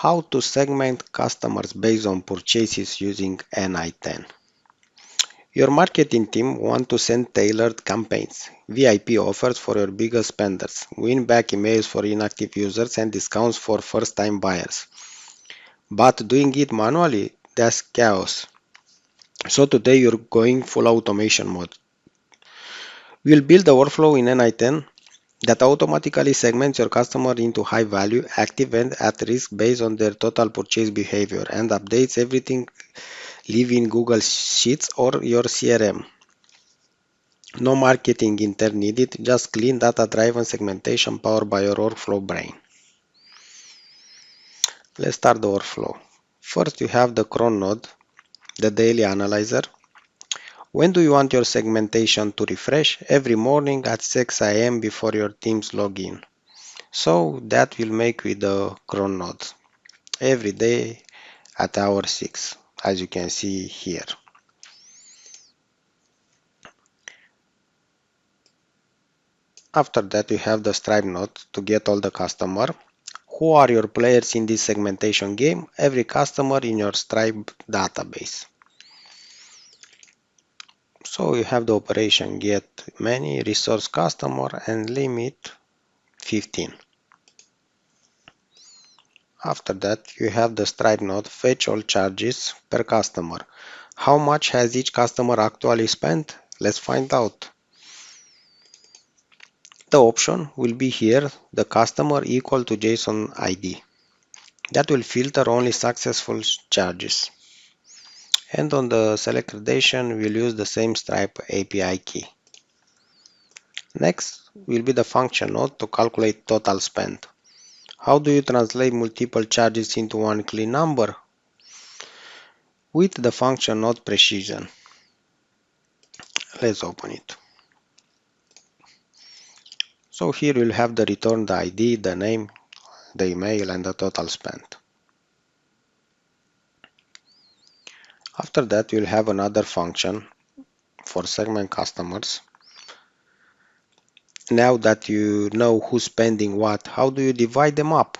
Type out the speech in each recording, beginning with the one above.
How to segment customers based on purchases using n8n. Your marketing team want to send tailored campaigns, VIP offers for your biggest spenders, win back emails for inactive users, and discounts for first-time buyers. But doing it manually, that's chaos. So today you're going full automation mode. We'll build a workflow in n8n that automatically segments your customer into high value, active, and at risk based on their total purchase behavior and updates everything live in Google Sheets or your CRM. No marketing intern needed, just clean data-driven segmentation powered by your workflow brain. Let's start the workflow. First, you have the cron node, the daily analyzer. When do you want your segmentation to refresh? Every morning at 6 a.m. before your teams log in. So that will make with the cron node every day at hour 6, as you can see here. After that, you have the stripe node to get all the customer. Who are your players in this segmentation game? Every customer in your Stripe database. So you have the operation get many resource customer and limit 15. After that, you have the Stripe node fetch all charges per customer. How much has each customer actually spent? Let's find out. The option will be here, the customer equal to JSON ID. That will filter only successful charges. And on the select gradation, we'll use the same Stripe API key. Next will be the function node to calculate total spend. How do you translate multiple charges into one clean number? With the function node precision. Let's open it. So here we'll have the return the ID, the name, the email, and the total spent. After that, we'll have another function for segment customers. Now that you know who's spending what, how do you divide them up?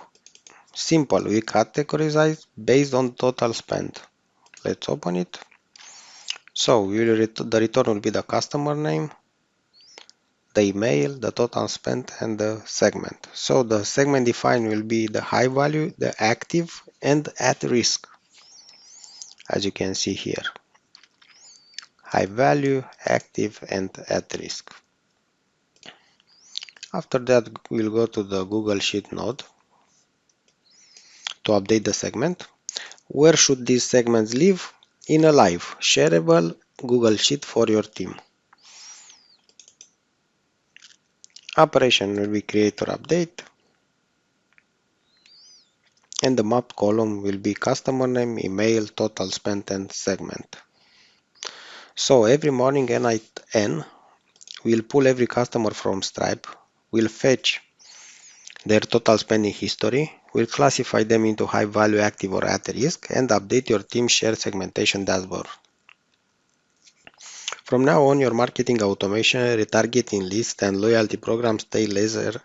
Simple, we categorize based on total spend. Let's open it. So the return will be the customer name, the email, the total spent, and the segment. So the segment defined will be the high value, the active, and at risk, as you can see here. High value, active, and at risk. After that, we'll go to the Google Sheet node to update the segment. Where should these segments live? In a live, shareable Google Sheet for your team. Operation will be create or update. And the mapped column will be customer name, email, total spent, and segment. So every morning n8n will pull every customer from Stripe, will fetch their total spending history, will classify them into high value, active, or at risk, and update your team shared segmentation dashboard. From now on, your marketing automation, retargeting list, and loyalty programs stay laser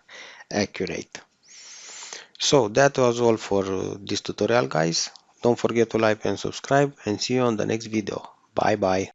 accurate. So that was all for this tutorial, guys. Don't forget to like and subscribe, and see you on the next video. Bye bye.